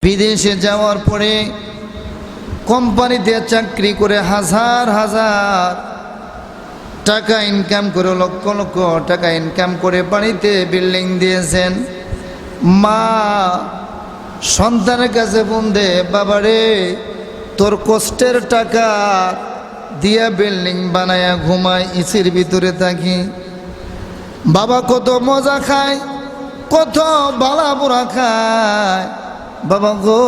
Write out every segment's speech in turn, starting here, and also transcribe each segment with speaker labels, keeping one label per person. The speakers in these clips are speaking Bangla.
Speaker 1: বিদেশে যাওয়ার পরে কোম্পানিতে চাকরি করে হাজার হাজার টাকা ইনকাম করে, লক্ষ লক্ষ টাকা ইনকাম করে বাড়িতে বিল্ডিং দিয়েছেন। মা সন্তানের কাছে ফোন দে, বাবারে তোর কষ্টের টাকা দিয়া বিল্ডিং বানায়া ঘুমায়, ইসির ভিতরে থাকি। বাবা কত মজা খায়, কত বালা বুড়া খায়। বাবা গো,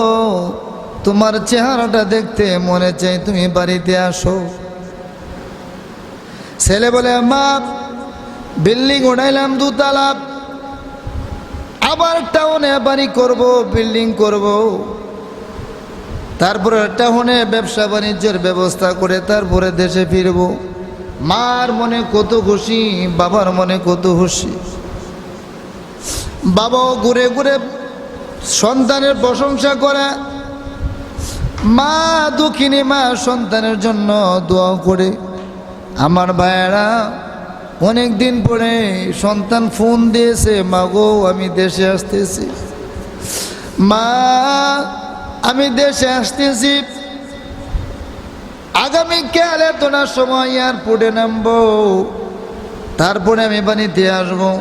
Speaker 1: তোমার চেহারাটা দেখতে মনে চাই, তুমি বাড়িতে আসো। ছেলে বলে, মা বিল্ডিং উঠাইলাম দুতলা, আবার টাউনে বাড়ি করব, বিল্ডিং করব, তারপরে টাউনে ব্যবসা বাণিজ্যের ব্যবস্থা করে তারপরে দেশে ফিরব। মার মনে কত খুশি, বাবার মনে কত খুশি। বাবাও ঘুরে ঘুরে সন্তানের প্রশংসা করে। মা দুঃখিনী মা সন্তানের জন্য দোয়া করে। আমার ভাইয়েরা, অনেক দিন পরে সন্তান ফোন দিয়েছে, মা গো আমি দেশে আসতেছি, মা আমি দেশে আসতেছি, আগামীকাল এতটার সময় এয়ারপোর্টে নামবো, তারপরে আমি বাড়িতে আসবো।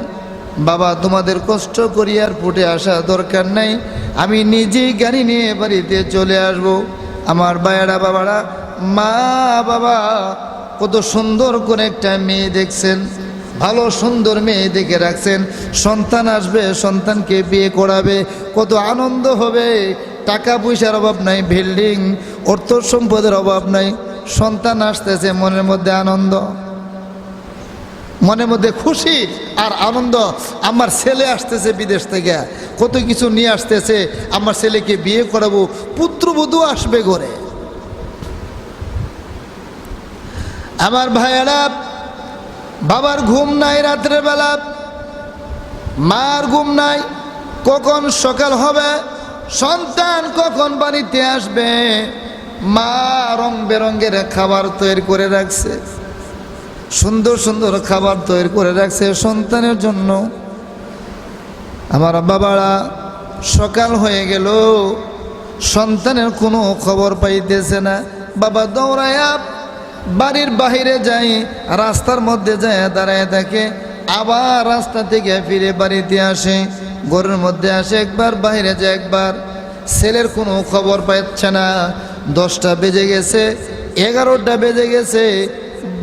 Speaker 1: বাবা তোমাদের কষ্ট করি এয়ারপোর্টে আসা দরকার নাই, আমি নিজেই গাড়ি নিয়ে বাড়িতে চলে আসব। আমার ভাইয়েরা বাবারা, মা বাবা কত সুন্দর করে একটা মেয়ে দেখছেন, ভালো সুন্দর মেয়ে দেখে রাখছেন। সন্তান আসবে, সন্তানকে বিয়ে করাবে, কত আনন্দ হবে। টাকা পয়সার অভাব নাই, বিল্ডিং অর্থ সম্পদের অভাব নাই। সন্তান আসতেছে, মনের মধ্যে আনন্দ, মনের মধ্যে খুশি আর আনন্দ। আমার ছেলে আসতেছে বিদেশ থেকে, কত কিছু নিয়ে আসতেছে, আমার ছেলেকে বিয়ে করাবো, পুত্রবধূ আসবে ঘরে। আমার ভাইয়েরা, বাবার ঘুম নাই রাত্রের বেলা, মার ঘুম নাই, কখন সকাল হবে, সন্তান কখন বাড়িতে আসবে। মা রং বেরঙের খাবার তৈরি করে রাখছে, সুন্দর সুন্দর খাবার তৈরি করে রাখছে সন্তানের জন্য। আমার বাবারা, সকাল হয়ে গেল, সন্তানের কোনো খবর পাইতেছে না। বাবা দৌড়ায়া বাড়ির বাহিরে যাই, রাস্তার মধ্যে যায় দাঁড়ায় থাকে, আবার রাস্তা থেকে ফিরে বাড়িতে আসে, ঘরের মধ্যে আসে, একবার বাহিরে যায় একবার। ছেলের কোনো খবর পাচ্ছে না। 10টা বেজে গেছে, 11টা বেজে গেছে,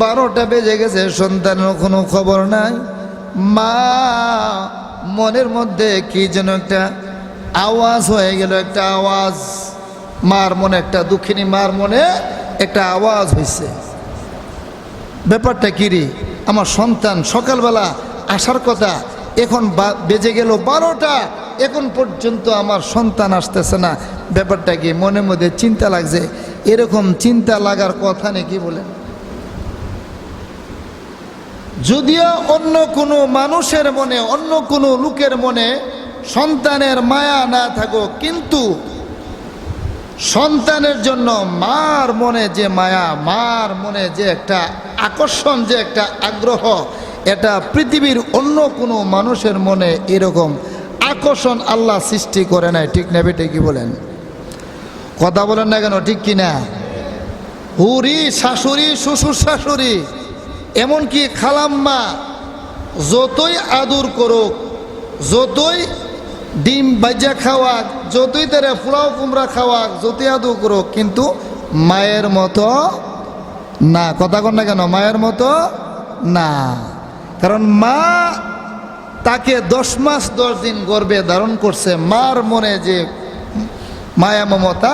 Speaker 1: 12টা বেজে গেছে, সন্তানের কোনো খবর নাই। মা মনের মধ্যে কি যেন একটা আওয়াজ হয়ে গেল, একটা আওয়াজ। মার মনে, একটা দুঃখিনী মার মনে একটা আওয়াজ হয়েছে। ব্যাপারটা কি রে, আমার সন্তান সকালবেলা আসার কথা, এখন বেজে গেল 12টা, এখন পর্যন্ত আমার সন্তান আসতেছে না, ব্যাপারটা কি? মনের মধ্যে চিন্তা লাগছে। এরকম চিন্তা লাগার কথা নাকি বলেন? যদিও অন্য কোনো মানুষের মনে, অন্য কোনো লোকের মনে সন্তানের মায়া না থাকুক, কিন্তু সন্তানের জন্য মার মনে যে মায়া, মার মনে যে একটা আকর্ষণ, যে একটা আগ্রহ, এটা পৃথিবীর অন্য কোনো মানুষের মনে এরকম আকর্ষণ আল্লাহ সৃষ্টি করে নাই। ঠিক না বেটে, কি বলেন? কথা বলেন না কেন, ঠিক কিনা? হুরি শাশুড়ি, শ্বশুর শাশুড়ি, এমনকি খালাম্মা যতই আদর করুক, যতই ডিম বাজা খাওয়াক, যতই তারা পোলাও কুমড়া খাওয়াক, যতই আদর করুক, কিন্তু মায়ের মতো না। কথা কন না কেন? মায়ের মতো না। কারণ মা তাকে 10 মাস 10 দিন গর্ভে ধারণ করছে। মার মনে যে মায়া মমতা,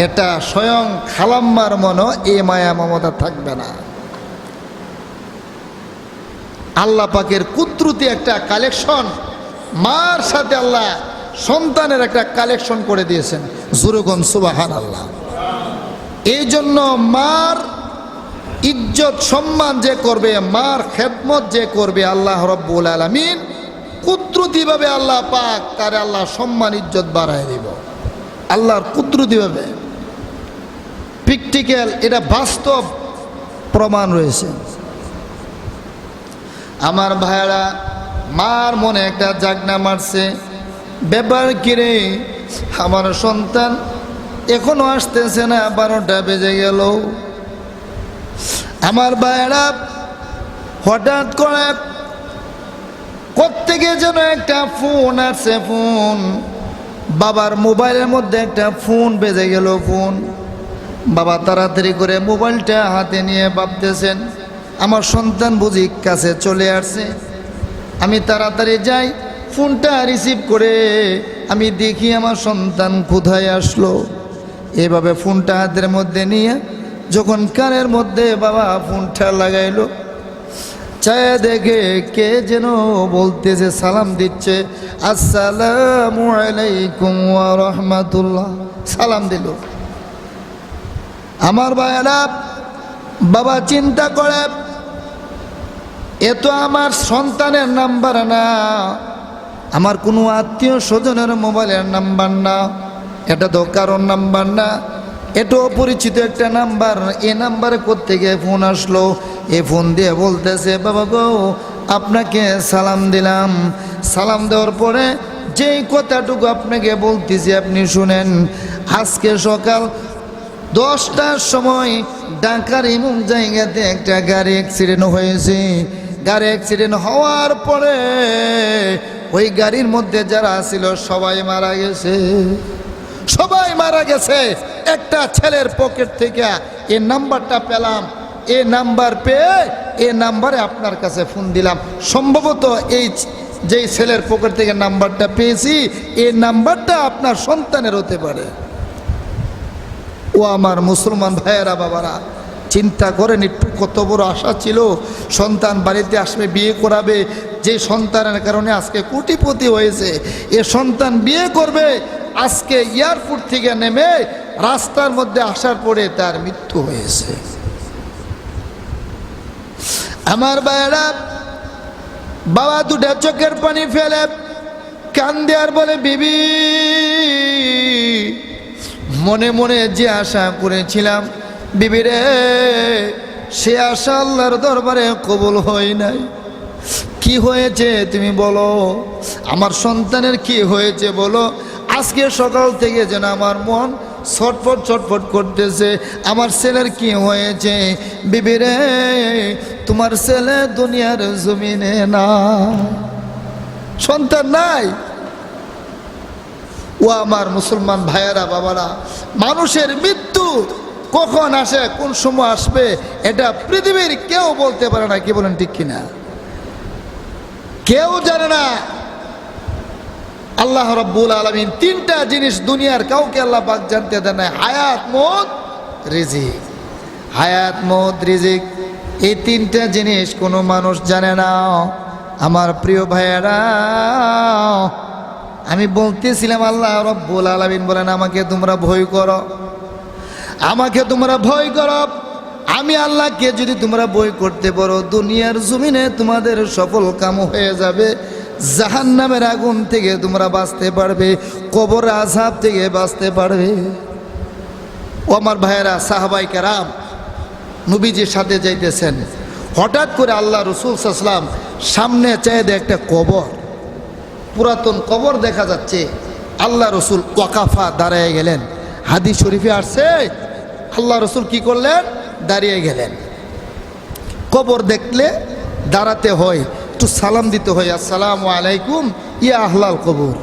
Speaker 1: এটা স্বয়ং খালাম্মার মনে এই মায়া মমতা থাকবে না। আল্লাহ পাকের কুদরতি একটা কালেকশন, মার সাথে আল্লাহ সন্তানের একটা কালেকশন করে দিয়েছেন। জুরুগন সুবহানাল্লাহ। এই জন্য মার ইজ্জত সম্মান যে করবে, মার খেদমত যে করবে, আল্লাহ রব্বুল আলামিন কুদরতিভাবে আল্লাহ পাক তার আল্লাহ সম্মান ইজ্জত বাড়ায় দিব। আল্লাহর কুদরতিভাবে, প্র্যাকটিক্যাল, এটা বাস্তব প্রমাণ রয়েছে। আমার ভাইরা, মার মনে একটা জাগনা মারছে, ব্যাপার কিরে আমার সন্তান এখনো আসতেছে না, 12টা বেজে গেল। আমার ভাইয়েরা হঠাৎ করে কোত্থেকে যেন একটা ফোন আসছে, ফোন বাবার মোবাইলের মধ্যে একটা ফোন বেজে গেল। ফোন বাবা তাড়াতাড়ি করে মোবাইলটা হাতে নিয়ে ভাবতেছেন আমার সন্তান বুঝি কাছে চলে আসছে। আমি তাড়াতাড়ি যাই, ফোনটা রিসিভ করে আমি দেখি আমার সন্তান কোথায় আসলো। এভাবে ফোনটা হাতের মধ্যে নিয়ে যখন কানের মধ্যে বাবা ফোনটা লাগাইলো, চায় দেখে কে যেন বলতেছে, সালাম দিচ্ছে, আসসালামু আলাইকুম ওয়া রাহমাতুল্লাহ, সালাম দিল। আমার ভাইয়েরা বাবা চিন্তা করে এ তো আমার সন্তানের নাম্বার না, আমার কোনো আত্মীয় স্বজনের মোবাইলের নাম্বার না, এটা তো কারোর নাম্বার না, এটা অপরিচিত একটা নাম্বার। এ নাম্বারে কোত্থেকে ফোন আসলো? এ ফোন দিয়ে বলতেছে, বাবা গো আপনাকে সালাম দিলাম। সালাম দেওয়ার পরে যেই কথাটুকু আপনাকে বলতেছি আপনি শুনেন। আজকে সকাল 10টার সময় ঢাকার এমন জায়গাতে একটা গাড়ি অ্যাক্সিডেন্ট হয়েছে। গাড়ি অ্যাক্সিডেন্ট হওয়ার পরে ওই গাড়ির মধ্যে যারা ছিল সবাই মারা গেছে, সবাই মারা গেছে। একটা ছেলের পকেট থেকে এই নাম্বারটা পেলাম, এই নাম্বার পেয়ে এই নাম্বারে আপনার কাছে ফোন দিলাম। সম্ভবত এই যেই ছেলের পকেট থেকে নাম্বারটা পেয়েছি এই নাম্বারটা আপনার সন্তানের হতে পারে। ও আমার মুসলমান ভাইয়েরা বাবারা, চিন্তা করেন একটু কত বড় আশা ছিল, সন্তান বাড়িতে আসবে, বিয়ে করাবে। যে সন্তানের কারণে আজকে কোটিপতি হয়েছে, এ সন্তান বিয়ে করবে, আজকে এয়ারপোর্ট থেকে নেমে রাস্তার মধ্যে আসার পরে তার মৃত্যু হয়েছে। আমার ভাইয়েরা বাবা দুটা চোখের পানি ফেলে কান্দে আর বলে, বিবি মনে মনে যে আশা করেছিলাম বিবি রে, সে আশা আল্লাহর দরবারে কবুল হয় নাই। কি হয়েছে তুমি বলো, আমার সন্তানের কি হয়েছে বলো। আজকে সকাল থেকে যেন আমার মন ছটফট ছটফট করতেছে। আমার ছেলের কি হয়েছে বিবি রে? তোমার ছেলে দুনিয়ার জমিনে না, সন্তান নাই। ও আমার মুসলমান ভাইয়েরা বাবারা, মানুষের মৃত্যু কখন আসে, কোন সময় আসবে, এটা পৃথিবীর কেউ বলতে পারে না। কি বলেন ঠিক কিনা? কেউ জানে না। আল্লাহ রাব্বুল আলামিন 3টা জিনিস দুনিয়ার কাউকে আল্লাহ পাক জানতে দেন না, হায়াত, মউত, রিজিক। হায়াত, মউত, রিজিক, এই 3টা জিনিস কোনো মানুষ জানে না। আমার প্রিয় ভাইয়েরা, আমি বলতেছিলাম আল্লাহ রাব্বুল আলামিন বলেন, আমাকে তোমরা ভয় করো, আমাকে তোমরা ভয় করো। আমি আল্লাহকে যদি তোমরা ভয় করতে পারো, দুনিয়ার জমিনে তোমাদের সফল কাম হয়ে যাবে। জাহান্নামের আগুন থেকে তোমরা বাঁচতে পারবে, কবর আযাব থেকে বাঁচতে পারবে। ও আমার ভাইয়েরা, সাহাবাই কেরাম নবীজির সাথে যাইতেছেন, হঠাৎ করে আল্লাহ রাসূল সাল্লাল্লাহু আলাইহি ওয়াসাল্লাম সামনে চাইতে একটা কবর, পুরাতন কবর দেখা যাচ্ছে। আল্লাহ রাসূল ওয়াকাফা, দাঁড়িয়ে গেলেন। হাদিস শরীফে আসছে আল্লাহ রাসূল কি করলেন? দাঁড়িয়ে গেলেন। কবর দেখলে দাঁড়াতে হয়, একটু সালাম দিতে হয়, আসসালামু আলাইকুম ইয়া আহলাল কবর,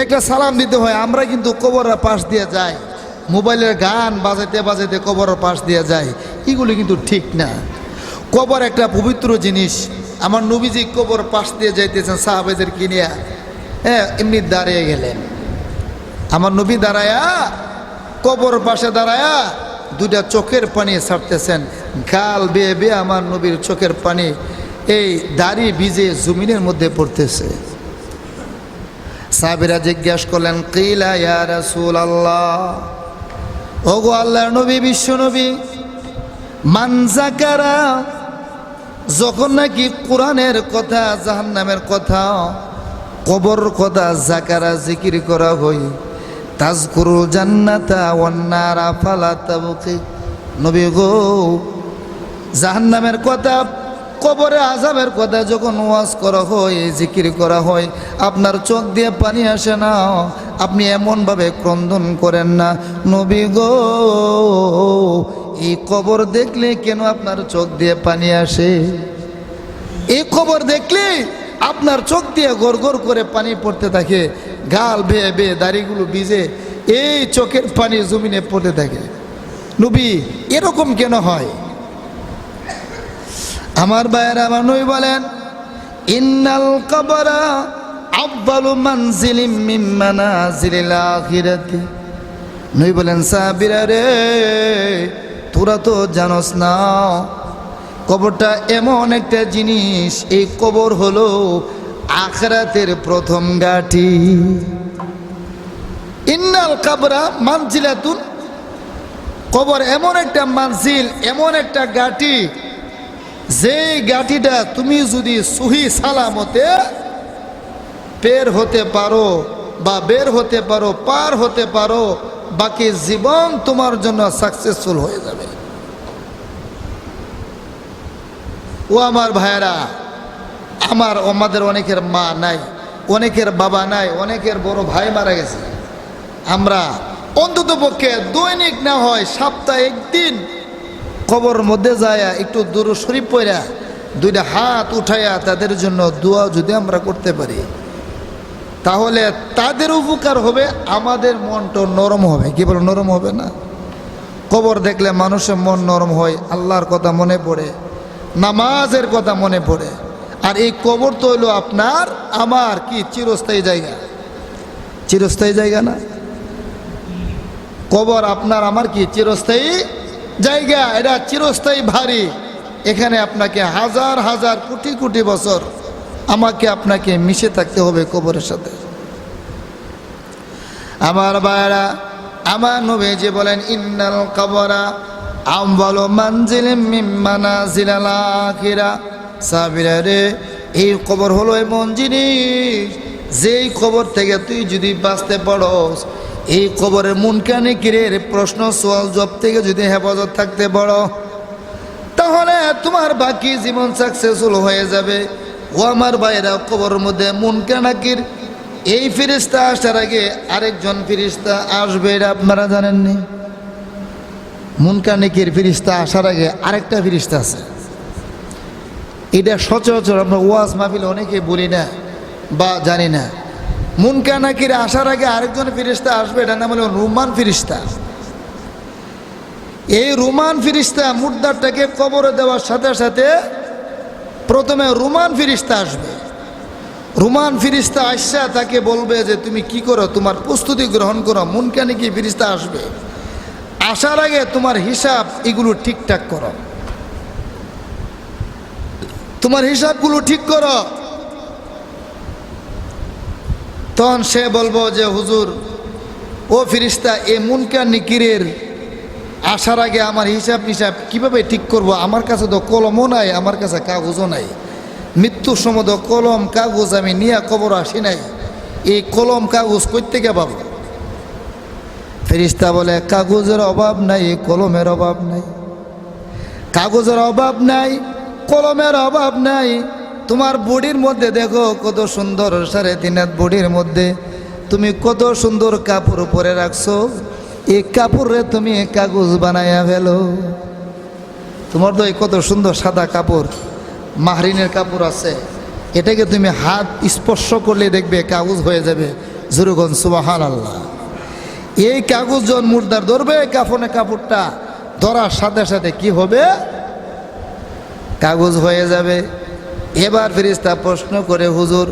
Speaker 1: একটা সালাম দিতে হয়। আমরা কিন্তু কবরের পাশ দিয়ে যাই, মোবাইলের গান বাজাইতে বাজাইতে কবরের পাশ দিয়ে যাই, এগুলি কিন্তু ঠিক না। কবর একটা পবিত্র জিনিস। আমার নবীজি কবর পাশ দিয়ে যাইতেছেন সাহাবাদের কিনিয়া, এমনি দাঁড়িয়ে গেলেন। আমার নবী দাঁড়ায়া, কবর পাশে দাঁড়ায়া 2টা চোখের পানি ছাড়তেছেন, গাল বেয়ে বেয়ে আমার নবীর চোখের পানি এই দাড়ি ভিজে জমিনের মধ্যে পড়তেছে। সাহাবীরা জিজ্ঞাসা করলেন, কিলা ইয়া রাসূলুল্লাহ, ওগো আল্লাহর নবী, বিশ্ব নবী, মান যাকারা, যখন নাকি কোরআনের কথা, জাহান্নামের কথা, কবর কথা যাকারা জিকির করা হয়, তাজকুরুল জান্নাতা ওয়ান নারা ফালা তাবকি, নবী গো জাহান্নামের কথা, কবরে আযাবের কথা যখন ওয়াজ করা হয়, জিকির করা হয়, আপনার চোখ দিয়ে পানি আসে না? আপনি এমনভাবে ক্রন্দন করেন না, নবী গো এই কবর দেখলে কেন আপনার চোখ দিয়ে পানি আসে? এই কবর দেখলে আপনার চোখ দিয়ে গড় গড় করে পানি পড়তে থাকে, গাল বেয়ে বেয়ে দাড়িগুলো ভিজে এই চোখের পানি জমিনে পড়তে থাকে। নবী এরকম কেন হয়? আমার ভাইয়েরা, আমার নবী বলেন ইন্নাল কবরা আফদালু মানজিলিম মিন মানাজিলিল আখিরাতি। নবী বলেন সাহাবীরা রে, তোরা তো জানোস না কবরটা এমন একটা জিনিস, এই কবর হলো আখিরাতের প্রথম ঘাঁটি। ইন্নাল কবরা মানজিলাতুন, কবর এমন একটা মানজিল, এমন একটা ঘাঁটি, যে ঘাঁটিটা তুমি যদি সহি সালামতে বের হতে পারো বা বের হতে পারো, পার হতে পারো, বাকি জীবন তোমার জন্য সাকসেসফুল হয়ে যাবে। ও আমার ভাইয়েরা, আমাদের অনেকের মা নাই, অনেকের বাবা নাই, অনেকের বড় ভাই মারা গেছে। আমরা অন্তত পক্ষে দৈনিক না হয় সপ্তাহে একদিন কবর মধ্যে যায় একটু দুরূদ শরীফ পড়া, দুইটা হাত উঠাইয়া তাদের জন্য দোয়া যদি আমরা করতে পারি, তাহলে তাদের উপকার হবে, আমাদের মনটা নরম হবে। কি বলো, নরম হবে না? কবর দেখলে মানুষের মন নরম হয়, আল্লাহর কথা মনে পড়ে, নামাজের কথা মনে পড়ে। আর এই কবর তো হইলো আপনার আমার কি চিরস্থায়ী জায়গা, চিরস্থায়ী জায়গা না? কবর আপনার আমার কি চিরস্থায়ী জায়গা, এটা চিরস্থায়ী ভারী। এখানে আপনাকে হাজার হাজার কোটি কোটি বছর আমাকে আপনাকে মিশে থাকতে হবে কবরের সাথে। আমার ভাইরা, আমার নবীজি বলেন ইন্নাল কবরা আউয়ালু মানজিলিম মিন মানাজিলিল আখিরা। সাহাবীরা রে, এই কবর হলো এমন জিনিস, যেই কবর থেকে তুই যদি বাঁচতে পারোস, এই কবরের মুনকার নাকিরের প্রশ্ন সওয়াল জবাব থেকে যদি হেফাজত থাকতে পারো, তাহলে তোমার বাকি জীবন সাকসেসফুল হয়ে যাবে। ও আমার ভাইরা, কবরের মধ্যে মুনকার নাকির এই ফেরেশতা আসার আগে আরেকজন ফেরেশতা আসবে, এটা আপনারা জানেননি? মুনকার নাকির ফেরেশতা আসার আগে আরেকটা ফেরেশতা আছে। এটা সচরাচর আমরা ওয়াজ মাহফিলে অনেকে বলি না বা জানি না। মুনকার নাকির আসার আগে আরেকজন ফেরেশতা আসবে, এটার নাম হলো রুমান ফেরেশতা। এই রুমান ফেরেশতা মুর্দারটাকে কবরে দেওয়ার সাথে সাথে প্রথমে রুমান ফেরেশতা আসবে। রুমান ফেরেশতা আসা তাকে বলবে যে তুমি কি করো, তোমার প্রস্তুতি গ্রহণ করো। মুনকার নাকির ফেরেশতা আসবে, আসার আগে তোমার হিসাব এগুলো ঠিকঠাক করো, তোমার হিসাবগুলো ঠিক করো। তখন সে বলবো যে হুজুর, ও ফেরেশতা, এই মুনকার নাকিরের আসার আগে আমার হিসাব নিসাব কিভাবে ঠিক করব? আমার কাছে তো কলমও নাই, আমার কাছে কাগজও নাই। মৃত্যুর সময় তো কলম কাগজ আমি নিয়ে কবর আসি নাই, এই কলম কাগজ কই থেকে পাবো? ফেরেশতা বলে কাগজের অভাব নাই, কলমের অভাব নাই, কাগজের অভাব নাই, কলমের অভাব নাই। তোমার বডির মধ্যে দেখো কত সুন্দর 3.5 হাত বডির মধ্যে তুমি কত সুন্দর কাপড় পরে রাখছো, এই কাপড়ে তুমি কাগজ বানাইয়া ফেলো। তোমার তো কত সুন্দর সাদা কাপড়, মাহরিনের কাপড় আছে, এটাকে তুমি হাত স্পর্শ করলে দেখবে কাগজ হয়ে যাবে। জুরুগন সুবহানাল্লাহ। এই কাগজ যখন মুর্দার ধরবে, কাফনে কাপড়টা ধরার সাথে সাথে কি হবে? কাগজ হয়ে যাবে। এবার ফেরেশতা প্রশ্ন করে, হুজুর,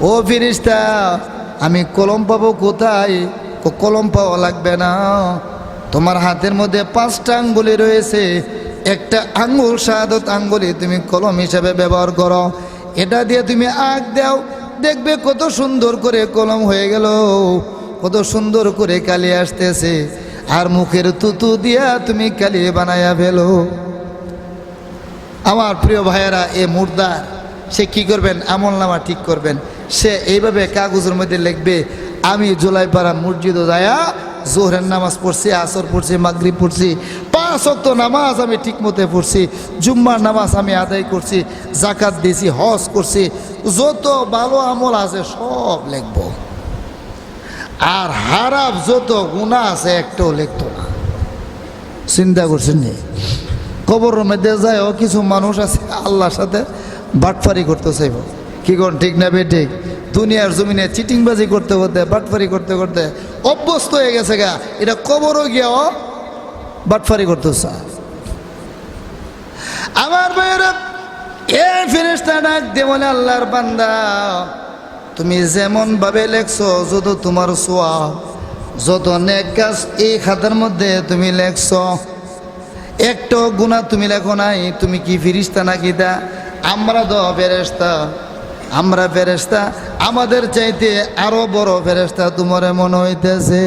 Speaker 1: ও ফেরেশতা, আমি কলম পাবো কোথায়? কলম পাওয়া লাগবে না, তোমার হাতের মধ্যে 5টা আঙ্গুলি রয়েছে, একটা আঙ্গুল শাহাদত আঙ্গুলি তুমি কলম হিসাবে ব্যবহার করো, এটা দিয়ে তুমি আঁক দাও, দেখবে কত সুন্দর করে কলম হয়ে গেল, কত সুন্দর করে কালি আসতেছে। আর মুখের তুতু দিয়া তুমি কালি বানায়া ফেলো। আমার প্রিয় ভাইয়েরা, এ মুর্দার সে কি করবেন? আমলনামা ঠিক করবেন। সে এইভাবে কাগজের মধ্যে লিখবে, আমি জুলাইপাড়া মসজিদে যায়া জোহরের নামাজ পড়ছি, আসর পড়ছি, মাগরিব পড়ছি, 5 5 ওয়াক্ত নামাজ আমি ঠিকমতো পড়ছি, জুম্মার নামাজ আমি আদায় করছি, জাকাত দিয়েছি, হজ করছি, যত ভালো আমল আছে সব লিখব। আর হারাম যত গুনাহ আছে একটাও লিখতো না। চিন্তা করছেন নি? কবরের মধ্যে যায়ও কিছু মানুষ আছে আল্লাহর সাথে বাটফারি করতে চাইব। কি কোন ঠিক না বেঠিক? দুনিয়ার জমিনে চিটিংবাজি করতে করতে, বাটফারি করতে করতে অভ্যস্ত হয়ে গেছে গা, এটা কবরও গিয়াও বাটফারি করতে চায়। আমার ভাইয়েরা, এ ফেরেশতা ডাক দিয়ে বলে, আল্লাহর বান্দা, তুমি যেমন ভাবে লেখছো, যত তোমার সওয়াব, যত নেক কাজ এই খাতার মধ্যে তুমি লেখছো, একটা গুনাহ তুমি লেখো নাই। তুমি কি ফেরেশতা নাকি? তা আমরা তো ফেরেশতা, আমরা ফেরেশতা, আমাদের চাইতে আরো বড় ফেরেশতা তোমার মনে হইতেছে।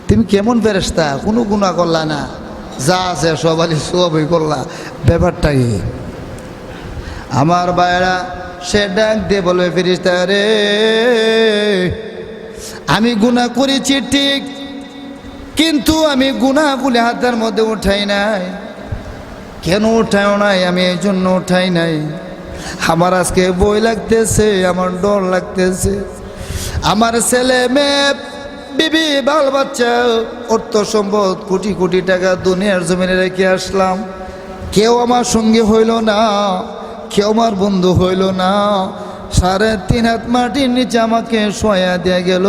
Speaker 1: তুমি কেমন ফেরেশতা? কোনো গুনাহ করলা না, যা আছে সবাই সবই করলা, ব্যাপারটা কি? আমার ভাইরা, সে ডাক দিয়ে বলবে, ফেরেশতা রে, আমি গুনাহ করেছি ঠিক, কিন্তু আমি গুনাহগুলি হাতের মধ্যে উঠাই নাই। কেন উঠাও নাই? আমি এই জন্য উঠাই নাই, আমার আজকে ভয় লাগতেছে, আমার ডর লাগতেছে। আমার ছেলে মেয়ে, বিবি, বাল বাচ্চা, অর্থ সম্পদ, কোটি কোটি টাকা দুনিয়ার জমিনে রেখে আসলাম, কেউ আমার সঙ্গে হইল না, কেউ আমার বন্ধু হইল না। 3.5 হাত মাটির নিচে আমাকে শোয়া দিয়ে গেল।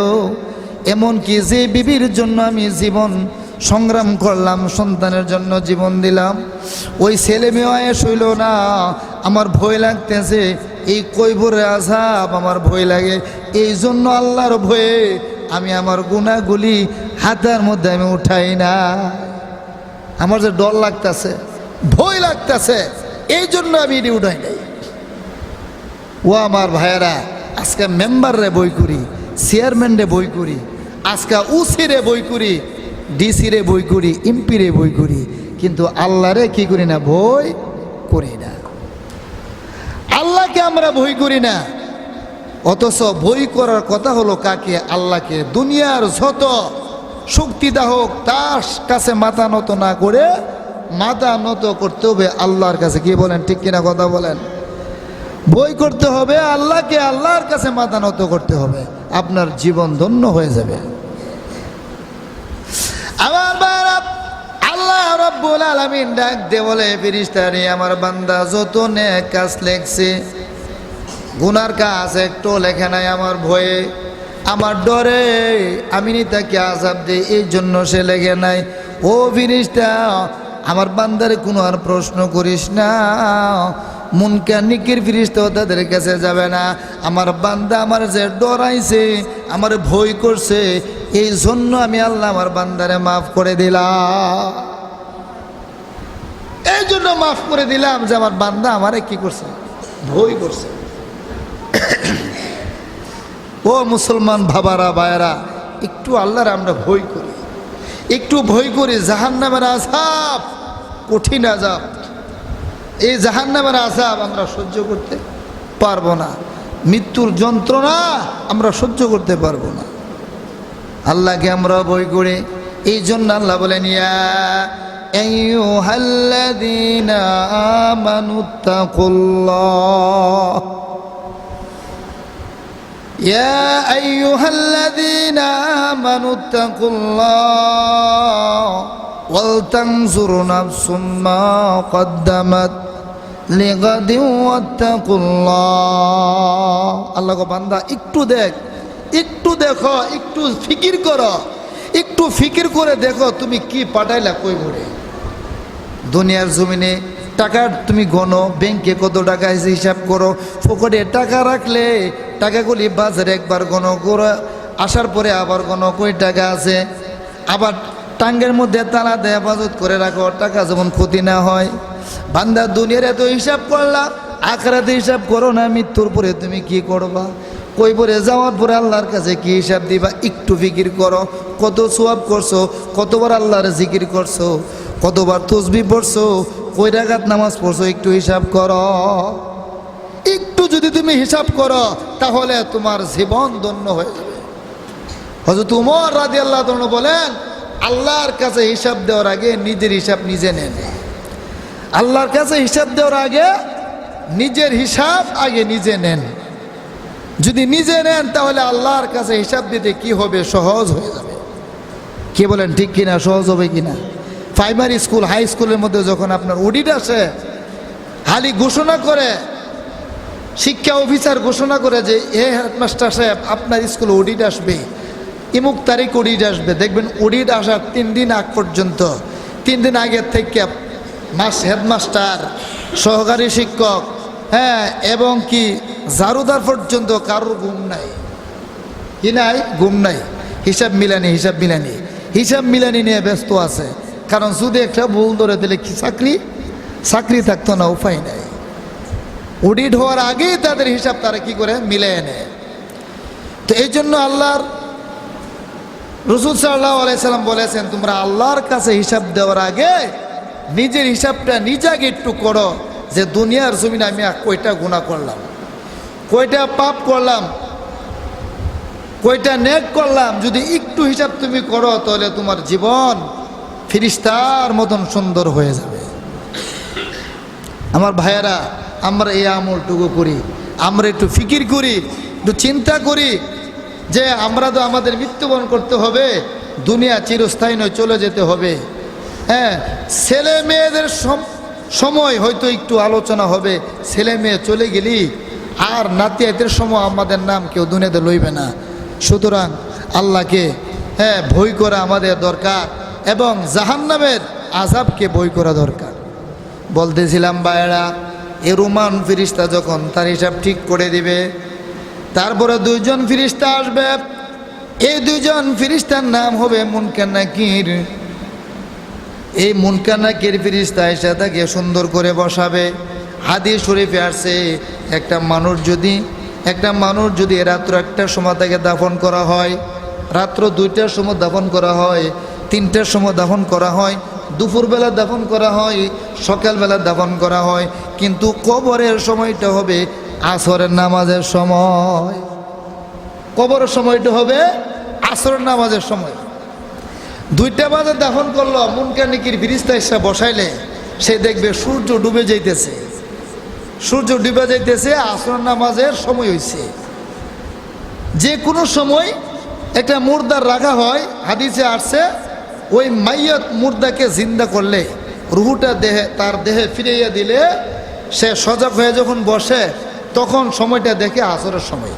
Speaker 1: এমনকি যে বিবির জন্য আমি জীবন সংগ্রাম করলাম, সন্তানের জন্য জীবন দিলাম, ওই ছেলে মেয়ে হইল না। আমার ভয় লাগতেছে, এই কয়বরের আযাব আমার ভয় লাগে। এই জন্য আল্লাহর ভয়ে আমি আমার গুনাহগুলি হাতের মধ্যে আমি উঠাই না। আমার যে ডর লাগতেছে, ভয় লাগতেছে, এই জন্য আমি এটি উঠাই নাই। ও আমার ভাইয়েরা, আজকে মেম্বাররে বই করি, চেয়ারম্যানরে বই করি, আজকে উসিরে বই করি, ডিসিরে বই করি, এমপিরে বই করি, কিন্তু আল্লাহরে কি করি না? ভয় করি না। আল্লাহকে আমরা ভয় করি না। অথচ ভয় করার কথা হলো কাকে? আল্লাহকে। দুনিয়ার যত শক্তিদা হোক, তার কাছে মাথা নত না করে মাথা নত করতে হবে আল্লাহর কাছে। কি বলেন? ঠিক কিনা কথা বলেন? ভয় করতে হবে আল্লাহকে, আল্লাহর কাছে মাথা নত করতে হবে, আপনার জীবন ধন্য হয়ে যাবে। আমার বাবা, আল্লাহ রাব্বুল আলামিন ডাক দিয়ে বলে, ফেরেশতা রে, আমার বান্দা যত নেক কাজ লেখছে, গুনার কাজ একটু লেখে নাই। আমার ভয়ে, আমার ডরে আমি তাকে আযাব দিই, এই জন্য সে লেখে নাই। ও ফেরেশতা, আমার বান্দারে কোনো আর প্রশ্ন করিস না। মুনকার নিকির ফেরেশতা তাদের কাছে যাবে না। আমার বান্দা আমার যে ডরাইছে, আমার ভয় করছে, এই জন্য আমি আল্লাহ আমার বান্দারে মাফ করে দিলাম। এই জন্য মাফ করে দিলাম যে আমার বান্দা আমারে কি করছে? ভয় করছে। ও মুসলমান বাবারা, ভাইয়েরা, একটু আল্লাহর আমরা ভয় করি, একটু ভয় করি। জাহান্নামের আযাব কঠিন আযাব, এই জাহান্নামের আযাব আমরা সহ্য করতে পারবো না। মৃত্যুর যন্ত্রণা আমরা সহ্য করতে পারবো না। আল্লাহকে আমরা ভয় করি। এই জন্য আল্লাহ বলেন, ইয়া আইয়ুহাল্লাযীনা আমানুত্তাকুল্লাহ, ইয়া আইয়ুহাল্লাযীনা আমানুত্তাকুল্লাহ ওয়াল তানজুর নাফসুম মা কদ্দামাত লিগাদিন ওয়াত্তাকুল্লাহ। আল্লাহ গো বান্দা, একটু দেখ, একটু দেখো, একটু ফিকির করো, একটু ফিকির করে দেখো তুমি কি পাঠাইলা কই ভরে। দুনিয়ার জমিনে টাকা তুমি গণো, ব্যাংকে কত টাকা আছে হিসাব করো, পকেটে টাকা রাখলে টাকাগুলি বাজারে একবার গণো, করে আসার পরে আবার গণো কই টাকা আছে। আবার টাঙ্গের মধ্যে তালা দিয়ে হেফাজত করে রাখো, টাকা যেমন ক্ষতি না হয়। বান্দা, দুনিয়ার এত হিসাব করলা, আখিরাতে হিসাব করো না। মৃত্যুর পরে তুমি কি করবা? কই পরে যাওয়ার পরে আল্লাহর কাছে কি হিসাব দিবা? একটু ফিকির করো। কত সওয়াব করছো, কতবার আল্লাহর জিকির করছো, কতবার তাসবিহ পড়ছো, কয় রাকাত নামাজ পড়ছো, একটু হিসাব করো। একটু যদি তুমি হিসাব করো, তাহলে তোমার জীবন ধন্য হয়ে যাবে। হযরত ওমর রাদিয়াল্লাহু তাআলা বলেন, আল্লাহর কাছে হিসাব দেওয়ার আগে নিজের হিসাব নিজে নেন। আল্লাহর কাছে হিসাব দেওয়ার আগে নিজের হিসাব আগে নিজে নেন। যদি নিজে নেন তাহলে আল্লাহর কাছে হিসাব দিতে কি হবে, সহজ হয়ে যাবে। কি বলেন, ঠিক কিনা? সহজ হবে কিনা? প্রাইমারি স্কুল, হাই স্কুলের মধ্যে যখন আপনার অডিট আসে, হালি ঘোষণা করে, শিক্ষা অফিসার ঘোষণা করে যে হেডমাস্টার সাহেব আপনার স্কুলে অডিট আসবে, ইমুক তারিখ অডিট আসবে, দেখবেন অডিট আসার 3 দিন আগ পর্যন্ত, 3 দিন আগের থেকে হেডমাস্টার, সহকারী শিক্ষক, হ্যাঁ, এবং কি ঝাড়ুদার পর্যন্ত কারোর ঘুম নাই। কি নাই? ঘুম নাই। হিসাব মিলানি, হিসাব মিলানি, হিসাব মিলানি নিয়ে ব্যস্ত আছে। কারণ যদি একটা ভুল ধরে দিলে কি চাকরি থাকতো না, উপায় নাই। অডিট হওয়ার আগেই তাদের হিসাব তারা কি করে মিলিয়ে নেয়। তো এই জন্য আল্লাহর রাসূল সাল্লাল্লাহু আলাইহি সাল্লাম বলেছেন, তোমরা আল্লাহর কাছে হিসাব দেওয়ার আগে নিজের হিসাবটা নিজেকে একটু করো, যে দুনিয়ার জমিনে আমি কয়টা গুনাহ করলাম, কয়টা পাপ করলাম, কয়টা নেক করলাম। যদি একটু হিসাব তুমি করো তাহলে তোমার জীবন ফেরেশতার মতন সুন্দর হয়ে যাবে। আমার ভাইয়েরা, আমরা এই আমলটুকু করি, আমরা একটু ফিকির করি, একটু চিন্তা করি যে আমরা তো আমাদের মৃত্যুবরণ করতে হবে, দুনিয়া চিরস্থায়ী নয়, চলে যেতে হবে। হ্যাঁ, ছেলে মেয়েদের সময় হয়তো একটু আলোচনা হবে, ছেলে মেয়ে চলে গেলি আর নাতিয়াতের সময় আমাদের নাম কেউ দুনিয়াতে লইবে না। সুতরাং আল্লাহকে ভয় করা আমাদের দরকার এবং জাহান্নামের আযাবকে ভয় করা দরকার। বলতেছিলাম ভাইয়েরা, এ রুমান ফেরেশতা যখন তার হিসাব ঠিক করে দিবে, তারপরে 2 জন ফেরেশতা আসবে। এই 2 জন ফেরেশতার নাম হবে মুনকার নাকির। এই মুনকার নাকির ফেরেশতা এসে তাকে সুন্দর করে বসাবে। হাদিস শরীফে আসছে, একটা মানুষ যদি রাত্র 1টার সময় তাকে দাফন করা হয়, রাত্র 2টার সময় দাফন করা হয়, 3টার সময় দাফন করা হয়, দুপুরবেলা দাফন করা হয়, সকালবেলা দাফন করা হয়, কিন্তু কবরের সময়টা হবে আসরের নামাজের সময়। কবরের সময়টা হবে আসরের নামাজের সময়। 2টা বাজে দাফন করলো, মুনকার নাকির ফেরেশতা এসে বসাইলে সে দেখবে সূর্য ডুবে যাইতেছে, সূর্য ডুবে যাইতেছে, আসরের নামাজের সময় হয়েছে। যে কোনো সময় একটা মুর্দার রাখা হয়, হাদিসে আসছে, ওই মাইয়াত মুর্দাকে জিন্দা করলে, রুহুটা তার দেহে ফিরিয়ে দিলে, সে সজাগ হয়ে যখন বসে তখন সময়টা দেখে আসরের সময়।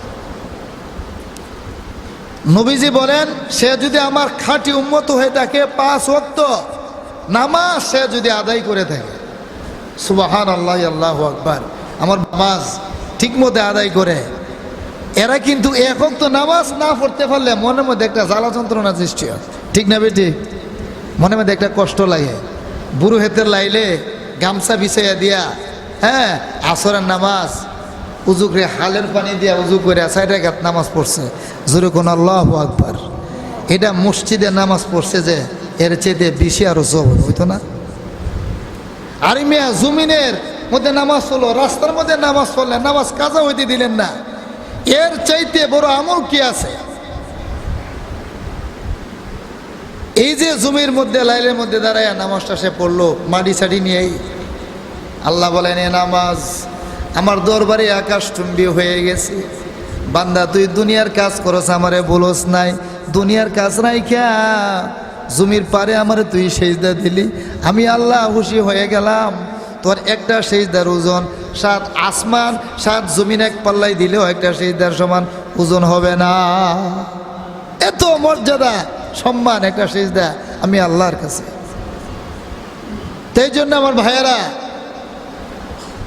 Speaker 1: নবীজি বলেন, সে যদি আমার খাঁটি উম্মত হয়ে থাকে, 5 ওয়াক্ত নামাজ সে যদি আদায় করে থাকে, সুবহানাল্লাহ, আল্লাহু আকবার, আমার নামাজ ঠিক মতো আদায় করে, এরা কিন্তু 1 ওয়াক্ত নামাজ না পড়তে পারলে মনের মধ্যে একটা জ্বালা যন্ত্রণা সৃষ্টি হয়। ঠিক না বেটি? মনের মধ্যে একটা কষ্ট লাগে। বুড়ো হেতের লাইলে গামছা বিছাইয়া দিয়া, হ্যাঁ, আসরের নামাজ উজু করে হালের পানি দিয়া উজু করে 4 রাকাত নামাজ পড়ছে, জোরে কোন আল্লাহু আকবার। এটা মসজিদে নামাজ পড়ছে, যে এর চেয়ে বেশি আরো জবর হইতো না? আরে মিয়া, জমিনের মধ্যে নামাজ পড়লো, রাস্তার মধ্যে নামাজ পড়লেন, নামাজ কাজা হইতে দিলেন না, এর চাইতে বড় আমল কি আছে? এই যে জমির মধ্যে লাইলের মধ্যে দাঁড়ায় নামাজটা সে পড়লো মাটি সাটি নিয়েই, আল্লাহ বলেন, এ নামাজ আমার দরবারে আকাশচুম্বী হয়ে গেছে। বান্দা, তুই দুনিয়ার কাজ করস, আমারে বলস নাই, দুনিয়ার কাজ নাই খেয়া জমির পারে আমারে তুই সেজদা দিলি, আমি আল্লাহ খুশি হয়ে গেলাম। তোর একটা সেজদার ওজন 7 আসমান 7 জমিন এক পাল্লাই দিলেও একটা সেজদার সমান ওজন হবে না। এত মর্যাদা সম্মান একটা সেজদা আমি আল্লাহর কাছে। তাই জন্য আমার ভাইয়েরা,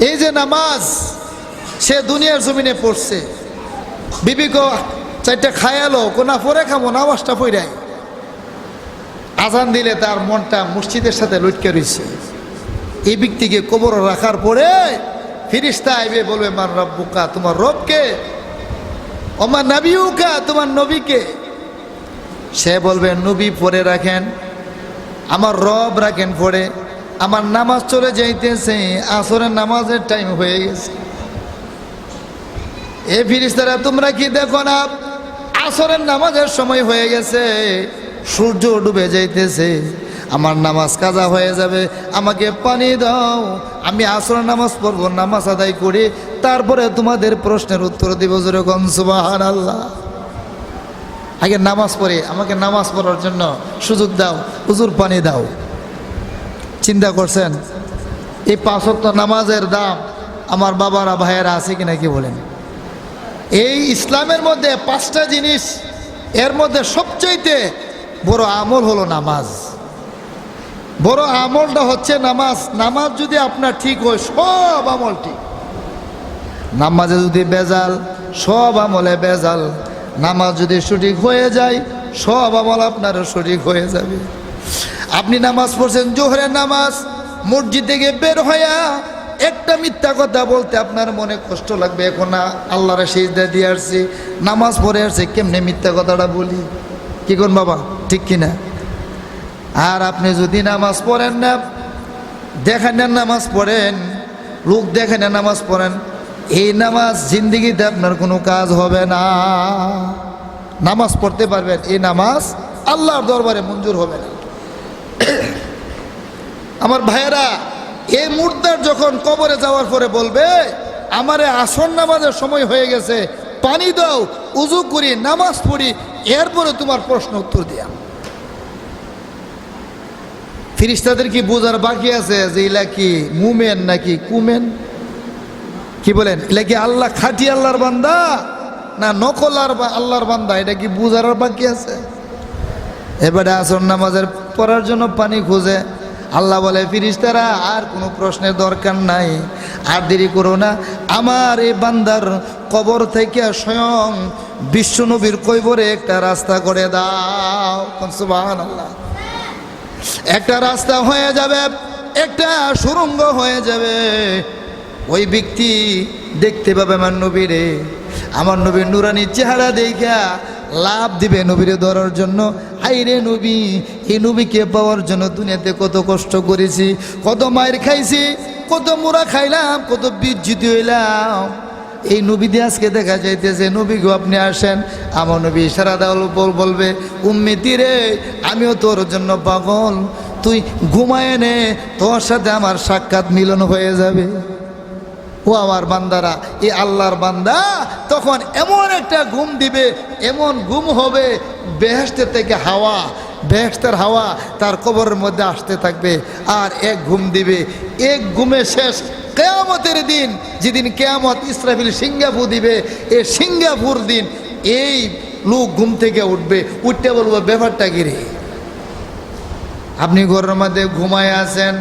Speaker 1: এই যে নামাজ সে দুনিয়ার জমিনে পড়ছে, বিবিকে 4টা খায়ালো, কোনা পরে খাবো, নামাজটা পড়াই, আজান দিলে তার মনটা মসজিদের সাথে লটকে রয়েছে। এই ব্যক্তিকে কবর রাখার পরে ফেরেশতা আইবে, বলবে, মান রব্বুকা, তোমার রবকে, ওমা নবিয়ুকা, তোমার নবীকে। সে বলবে, নবী পরে রাখেন, আমার রব রাখেন পরে, আমার নামাজ চলে যাইতেছে, আসরের নামাজের টাইম হয়ে গেছে। এ ফেরেশতারা, তোমরা কি দেখো না আসরের নামাজের সময় হয়ে গেছে? সূর্য ডুবে যাইতেছে, আমার নামাজ কাজা হয়ে যাবে, আমাকে পানি দাও, আমি আসর নামাজ পড়বো, নামাজ আদায় করি, তারপরে তোমাদের প্রশ্নের উত্তর দিব। যেরকম সুবহানাল্লাহ। আগে নামাজ পড়ে আমাকে নামাজ পড়ার জন্য সুযোগ দাও, হুজুর পানি দাও। চিন্তা করছেন এই 5 ওয়াক্ত নামাজের দাম আমার বাবারা ভাইয়েরা আছে কিনা কি বলেন? এই ইসলামের মধ্যে 5টা জিনিস, এর মধ্যে সবচাইতে বড় আমল হলো নামাজ। বড় আমলটা হচ্ছে নামাজ। নামাজ যদি আপনার ঠিক হয়, সব আমল ঠিক। নামাজে যদি বেজাল, সব আমলে বেজাল। নামাজ যদি সঠিক হয়ে যায়, সব আমল আপনার সঠিক হয়ে যাবে। আপনি নামাজ পড়ছেন, জোহরের নামাজ, মসজিদ থেকে বের হইয়া একটা মিথ্যা কথা বলতে আপনার মনে কষ্ট লাগবে। এখন আল্লাহরে সিজদা দিয়ে আসছি, নামাজ পড়ে আসছে, কেমনে মিথ্যা কথাটা বলি? কি করুন বাবা, ঠিক কিনা? আর আপনি যদি নামাজ পড়েন না, দেখেন না নামাজ পড়েন, লোক দেখেন না নামাজ পড়েন, এই নামাজ জিন্দিগিতে আপনার কোনো কাজ হবে না। নামাজ পড়তে পারবেন, এই নামাজ আল্লাহর দরবারে মঞ্জুর হবে না। আমার ভাইয়েরা, এই মুর্দার যখন কবরে যাওয়ার পরে বলবে, আমারে আসর নামাজের সময় হয়ে গেছে, পানি দাও, উজু করি, নামাজ পড়ি, এরপরে তোমার প্রশ্ন উত্তর দিয়া। ফেরেশতাদের কি বোঝার বাকি আছে যে এলা কি মুমেন নাকি কুমেন? কি বলেন? এলা কি আল্লাহ খাঁটি আল্লাহর বান্দা না নকল আল্লাহর বান্দা? এটা কি বোঝার বাকি আছে? এবারে আসর নামাজের পড়ার জন্য পানি খুঁজে। আল্লাহ বলে, ফেরেশতারা আর কোনো প্রশ্নের দরকার নাই, আর দেরি করো না, আমার এই বান্দার কবর থেকে স্বয়ং বিশ্বনবীর কবরে একটা রাস্তা করে দাও। সুবহানাল্লাহ। একটা রাস্তা হয়ে যাবে, একটা সুড়ঙ্গ হয়ে যাবে। ওই ব্যক্তি দেখতে পাবে আমার নবীরে, আমার নবীর নুরানি চেহারা দেখা লাভ দিবে নবীরে ধরার জন্য। হাইরে নবী, এই নবীকে পাওয়ার জন্য দুনিয়াতে কত কষ্ট করেছি, কত মায়ের খাইছি, কত মোরা খাইলাম, কত বিজ্জিত হইলাম। এই নবী দিয়ে আজকে দেখা যাইতেছে, নবী গো আপনি আসেন। আমার নবী ইশারা দাও বলবে, উম্মতি রে, আমিও তোর জন্য পাগল, তুই ঘুমায় নে, তোর সাথে আমার সাক্ষাৎ মিলন হয়ে যাবে। ও আমার বান্দারা, এই আল্লাহর বান্দা তখন এমন একটা ঘুম দিবে, এমন ঘুম হবে, বেহেশতের থেকে হাওয়া, বেহেশতের হাওয়া তার কবরের মধ্যে আসতে থাকবে, আর এক ঘুম দিবে। এক ঘুমে শেষ কিয়ামতের দিন, যেদিন কিয়ামত ইসরাফিল সিঙ্গাফু দিবে, এই সিঙ্গাফুর দিন এই লোক ঘুম থেকে উঠবে, উঠতে বলবো, ব্যাপারটা কি রে? আপনি ঘরের মধ্যে ঘুমায় আছেন,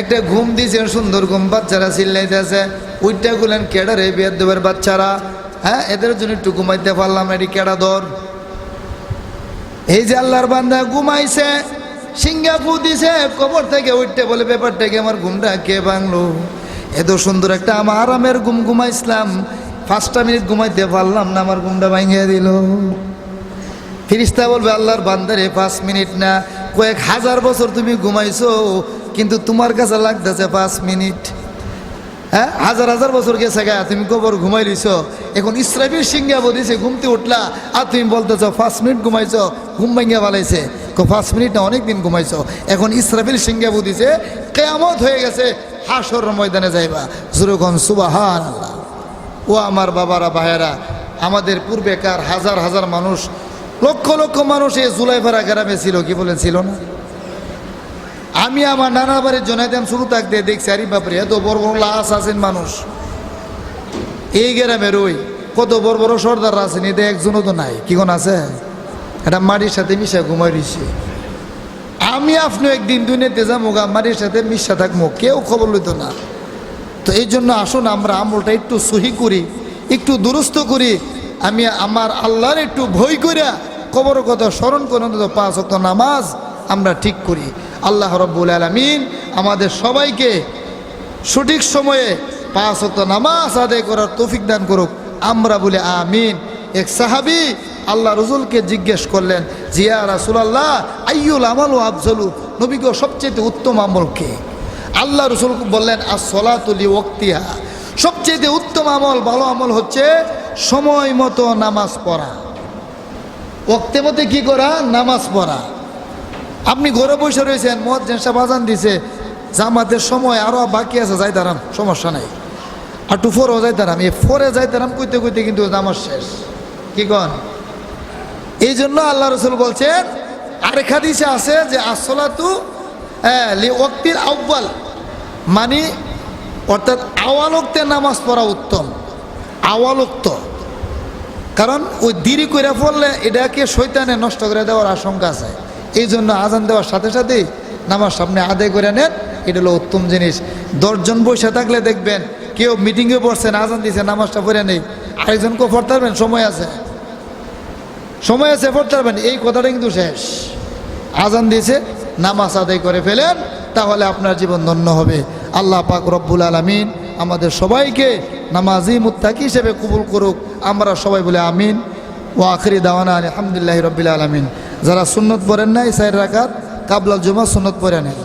Speaker 1: একটা ঘুম দিয়েছেন, সুন্দর ঘুম, বাচ্চারা চিল্লাইতেছে, উইটা গুলেন, কেডা রে বেয়াদবের বাচ্চারা, হ্যাঁ এদের জন্য একটু ঘুমাইতে পারলাম না, এটি কেডা দর? এই যে আল্লাহর বান্দা ঘুমাইছে, সিঙ্গাফু দিছে, কবর থেকে উঠতে বলে, ব্যাপারটা কি, আমার ঘুমটা কে ভাঙলো? এত সুন্দর একটা আমার আরামের ঘুম ঘুমাইছিলাম, 5টা মিনিট ঘুমাইতে পারলাম না, আমার ঘুমটা ভাঙিয়ে দিল। ফেরেশতা বলবে, আল্লাহর বান্দারে 5 মিনিট না, কয়েক হাজার বছর তুমি ঘুমাইছো, কিন্তু তোমার কাছে লাগতেছে 5 মিনিট। হ্যাঁ, হাজার হাজার বছর গেছে গা, তুমি কবর ঘুমাই লইছো, এখন ইসরাফিল সিঙ্গাফু দিছে, ঘুমতে উঠলা, আর তুমি বলতেছো 5 মিনিট ঘুমাইছো, ঘুম ভাঙিয়া ফেলাইছে। 5 মিনিট না, অনেক দিন ঘুমাইছো, এখন ইসরাফিল সিঙ্গাফু দিছে, কিয়ামত হয়ে গেছে, হাসর ময়দানে যাইবা। যেরকম সুবহানাল্লাহ। ও আমার বাবারা ভাইয়েরা, আমাদের পূর্বেকার হাজার হাজার মানুষ, লক্ষ লক্ষ মানুষ এই জুলাইফারা গ্রামে ছিল, কি বলেন ছিল না? আমি আমার নানা বাড়ির জনাইতাম, শুরু থাকতে দেখছি, আরে বাপরে, এত বড় বড় লাশ আছেন মানুষ এই গ্রামের। ওই কত বড় বড় সর্দাররা আছেন, এতে একজনও তো নাই। কি কোন আছে? এটা মাটির সাথে মিশা ঘুমাই রয়েছে। আমি আপনি একদিন দুনিয়াতে যাবো গা, মাটির সাথে মিশা থাকবো, কেউ খবর লইতো না। তো এই জন্য আসুন আমরা আমলটা একটু সহি করি, একটু দুরুস্ত করি। আমি আমার আল্লাহর একটু ভয় করিয়া কবর কথা স্মরণ করে অন্তত 5 ওয়াক্ত নামাজ আমরা ঠিক করি। আল্লাহ রাব্বুল আলামিন আমাদের সবাইকে সঠিক সময়ে 5 ওয়াক্ত নামাজ আদায় করার তৌফিক দান করুক। আমরা বলি আমিন। এক সাহাবী আল্লাহ রাসূলকে জিজ্ঞেস করলেন, জিয়া রাসূলুল্লাহ, আইয়ুল আমালু আফজালু, নবী গো সবচেয়ে উত্তম আমল কি? আল্লাহ রাসূল বললেন, আস-সালাতু লিওয়াক্তিহা, সবচেয়ে উত্তম আমল, ভালো আমল হচ্ছে সময় মতো নামাজ পড়া। ওক্তে মধ্যে কি করা? নামাজ পড়া। আপনি ঘরে বসে রয়েছেন, মুয়াজ্জিন সাহেব আজান দিছে, জামাতের সময় আরো বাকি আছে, যাইতারাম, সমস্যা নাই, আর টু ফোরও যাইতারাম, এই ফোরে যাইতারাম কইতে কইতে কিন্তু নামাজ শেষ। কি কন? এই জন্য আল্লাহ রসুল বলছেন, আরেক হাদিসে আছে যে আসসালাতু লি ওয়াক্তিল আউয়াল, মানে অর্থাৎ আওয়াল ওক্তে নামাজ পড়া উত্তম, আওয়াল ওক্ত। কারণ ওই দেরি করে পড়লে এটাকে শয়তানে নষ্ট করে দেওয়ার আশঙ্কা আছে। এই জন্য আজান দেওয়ার সাথে সাথেই নামাজ সামনে আদায় করে নেন, এটা হলো উত্তম জিনিস। 10 জন বসে থাকলে দেখবেন কেউ মিটিংয়ে বসছেন, আজান দিয়েছে, নামাজটা পড়ে নেই, আরেকজনকেও পড়তে পারবেন, সময় আছে, সময় আছে, পড়তে পারবেন, এই কথাটা কিন্তু শেষ। আজান দিয়েছে, নামাজ আদায় করে ফেলেন, তাহলে আপনার জীবন ধন্য হবে। আল্লাহ পাক রব্বুল আলামিন আমাদের সবাইকে নামাজি মুত্তাকি হিসেবে কবুল করুক। আমরা সবাই বলে আমিন। ওয়া আখিরি দাওয়ানা আলহামদুলিল্লাহি রাব্বিল আলামিন। যারা সুন্নত পড়েন নাই 4 রাকাত কাবলাল জুমা সুন্নত পড়ে নেন।